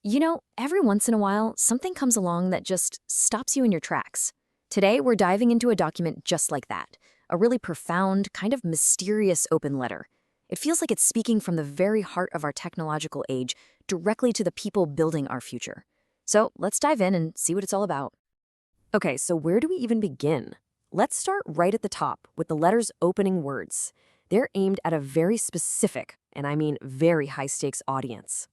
Every once in a while, something comes along that just stops you in your tracks. Today, we're diving into a document just like that, a really profound, kind of mysterious open letter. It feels like it's speaking from the very heart of our technological age, directly to the people building our future. So let's dive in and see what it's all about. Okay, so where do we even begin? Let's start right at the top with the letter's opening words. They're aimed at a very specific, and I mean very high-stakes audience.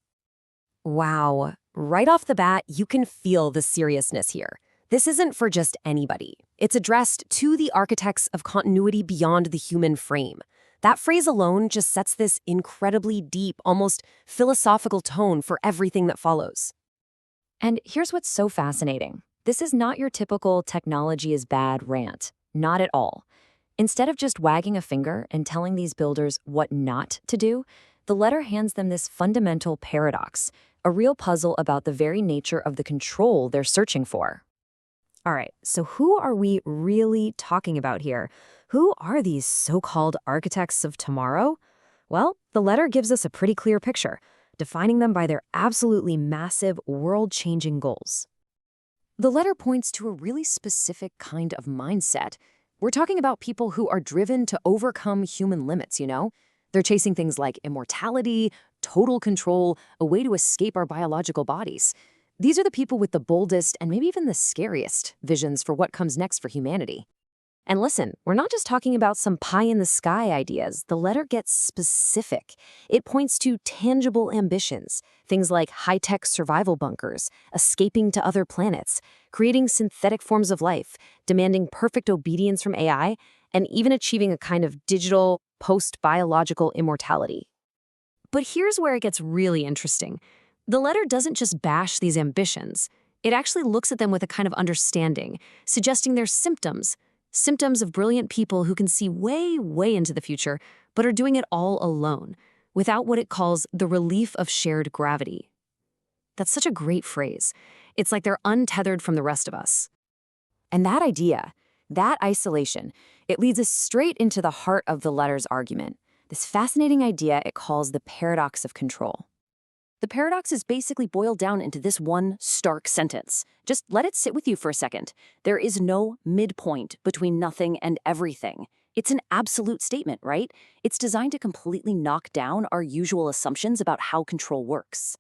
Wow. Right off the bat, you can feel the seriousness here. This isn't for just anybody. It's addressed to the architects of continuity beyond the human frame. That phrase alone just sets this incredibly deep, almost philosophical tone for everything that follows. And here's what's so fascinating. This is not your typical technology is bad rant. Not at all. Instead of just wagging a finger and telling these builders what not to do, the letter hands them this fundamental paradox, a real puzzle about the very nature of the control they're searching for. All right, so who are we really talking about here? Who are these so-called architects of tomorrow? Well, the letter gives us a pretty clear picture, defining them by their absolutely massive, world-changing goals. The letter points to a really specific kind of mindset. We're talking about people who are driven to overcome human limits. They're chasing things like immortality, total control, a way to escape our biological bodies. These are the people with the boldest and maybe even the scariest visions for what comes next for humanity. And listen, we're not just talking about some pie-in-the-sky ideas. The letter gets specific. It points to tangible ambitions, things like high-tech survival bunkers, escaping to other planets, creating synthetic forms of life, demanding perfect obedience from AI, and even achieving a kind of digital, post-biological immortality. But here's where it gets really interesting. The letter doesn't just bash these ambitions. It actually looks at them with a kind of understanding, suggesting they're symptoms of brilliant people who can see way, way into the future, but are doing it all alone, without what it calls the relief of shared gravity. That's such a great phrase. It's like they're untethered from the rest of us. And that idea, that isolation, it leads us straight into the heart of the letter's argument, this fascinating idea it calls the paradox of control. The paradox is basically boiled down into this one stark sentence. Just let it sit with you for a second. There is no midpoint between nothing and everything. It's an absolute statement, right? It's designed to completely knock down our usual assumptions about how control works.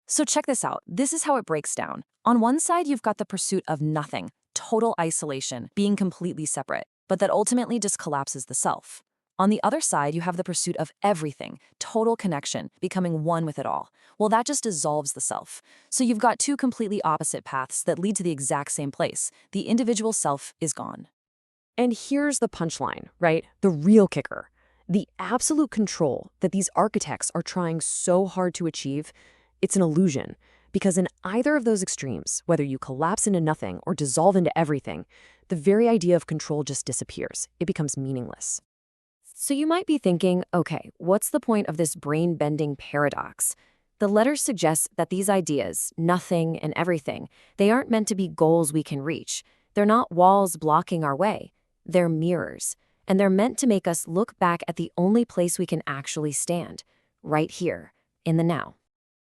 So check this out. This is how it breaks down. On one side, you've got the pursuit of nothing, total isolation, being completely separate, but that ultimately just collapses the self. On the other side, you have the pursuit of everything, total connection, becoming one with it all. Well, that just dissolves the self. So you've got two completely opposite paths that lead to the exact same place. The individual self is gone. And here's the punchline, right? The real kicker. The absolute control that these architects are trying so hard to achieve, it's an illusion. Because in either of those extremes, whether you collapse into nothing or dissolve into everything, the very idea of control just disappears. It becomes meaningless. So you might be thinking, okay, what's the point of this brain-bending paradox? The letter suggests that these ideas, nothing and everything, they aren't meant to be goals we can reach. They're not walls blocking our way. They're mirrors. And they're meant to make us look back at the only place we can actually stand, right here, in the now.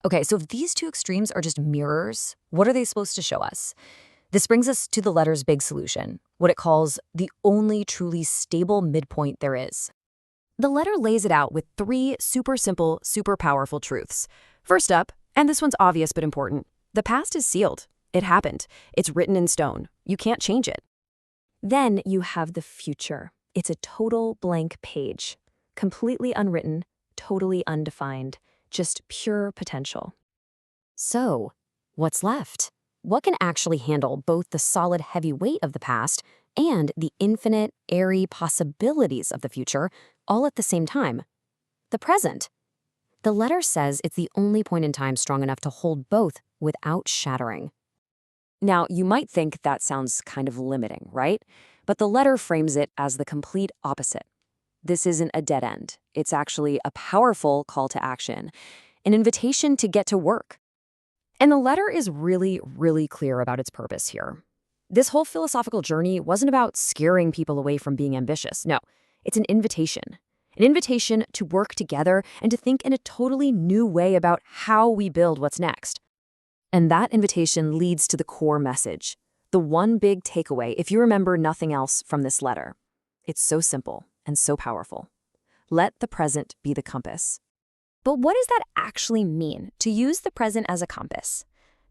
Okay, so if these two extremes are just mirrors, what are they supposed to show us? This brings us to the letter's big solution, what it calls the only truly stable midpoint there is. The letter lays it out with three super simple, super powerful truths. First up, and this one's obvious but important, the past is sealed. It happened. It's written in stone. You can't change it. Then you have the future. It's a total blank page, completely unwritten, totally undefined, just pure potential. So, what's left? What can actually handle both the solid heavy weight of the past and the infinite, airy possibilities of the future all at the same time? The present. The letter says it's the only point in time strong enough to hold both without shattering. Now, you might think that sounds kind of limiting, right? But the letter frames it as the complete opposite. This isn't a dead end. It's actually a powerful call to action, an invitation to get to work. And the letter is really, really clear about its purpose here. This whole philosophical journey wasn't about scaring people away from being ambitious. No, it's an invitation to work together and to think in a totally new way about how we build what's next. And that invitation leads to the core message, the one big takeaway if you remember nothing else from this letter. It's so simple and so powerful. Let the present be the compass. But what does that actually mean, to use the present as a compass?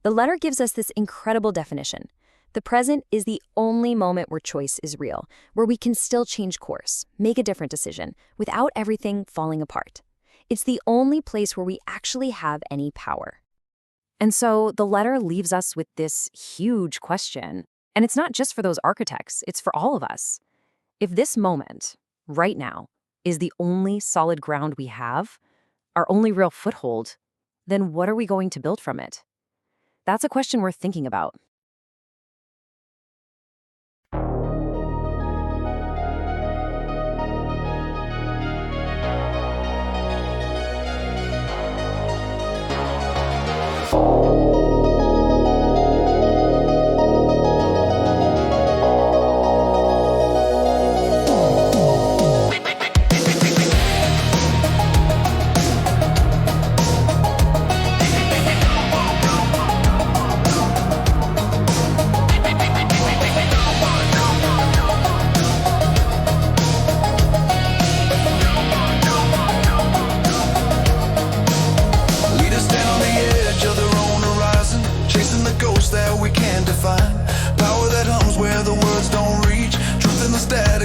The letter gives us this incredible definition. The present is the only moment where choice is real, where we can still change course, make a different decision, without everything falling apart. It's the only place where we actually have any power. And so the letter leaves us with this huge question. And it's not just for those architects, it's for all of us. If this moment, right now, is the only solid ground we have, our only real foothold, then what are we going to build from it? That's a question worth thinking about.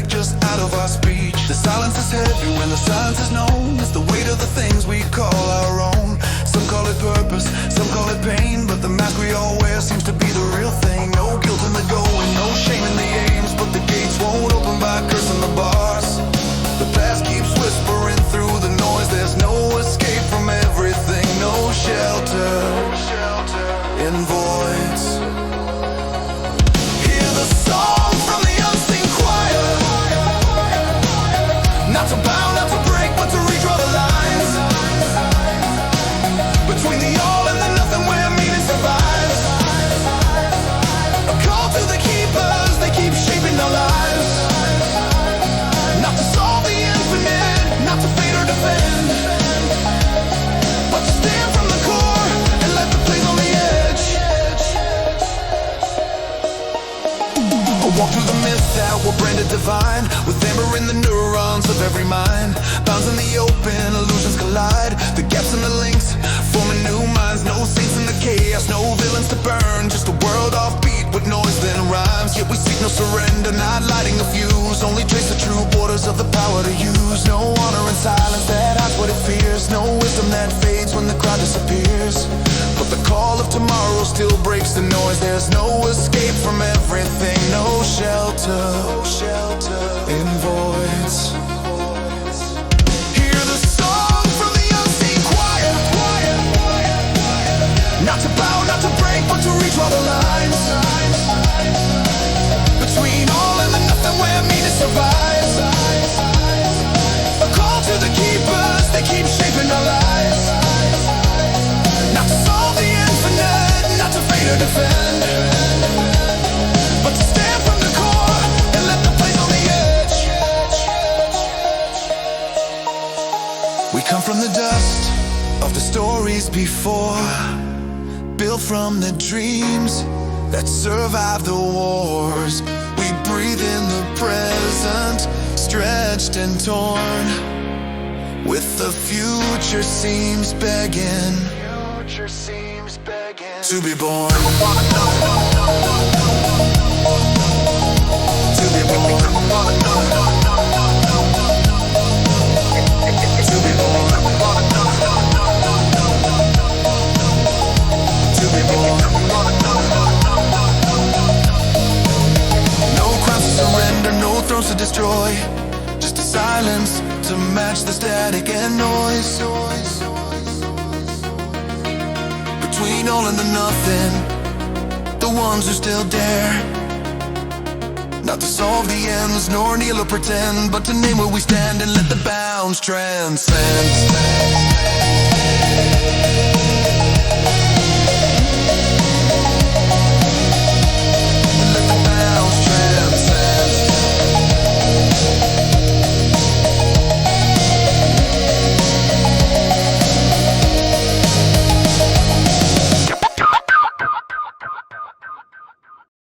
Just out of our speech. The silence is heavy when the silence is known. It's the weight of the things we call our own. Some call it purpose, some call it pain, but the mask we all wear seems to be the real thing. No guilt in the going, no shame in the aims, but the gates won't open by cursing the bars. The past keeps whispering through the noise. There's no escape from everything, no shelter in voids. Hear the song from the unseen choir. Not to bow, not to break, but to redraw the lines between the all and the nothing where meaning survives. A call to the keepers, they keep shaping our lives. Not to solve the infinite, not to fade or defend, but to stand from the core and let the plays on the edge. I walk through the mist that were branded divine, with amber in the neurons of every mind. Bounds in the open, illusions collide. The gaps in the links, forming new minds. No saints in the chaos, no villains to burn. Just a world offbeat with noise then rhymes. Yet we seek no surrender, not lighting a fuse. Only trace the true borders of the power to use. No honor in silence that hides what it fears. No wisdom that fades when the crowd disappears. But the call of tomorrow still breaks the noise. There's no escape from everything, no shelter in voids. Hear the song from the unseen choir. Not to bow, not to break, but to redraw the lines between all and the nothing where meaning survives. A call to the keepers, they keep shaping our lives. Not to solve the infinite, not to fade or defend, but to stand from the core and let the plays on the edge. We come from the dust of the stories before, built from the dreams that survived the wars. We breathe in the present, stretched and torn, with the future seems begging to be born. To be born. To be born. To be born. No crowns to surrender, no thrones to destroy. Just a silence to match the static and noise. Between all and the nothing, the ones who still dare, not to solve the ends, nor kneel or pretend, but to name where we stand and let the bounds transcend.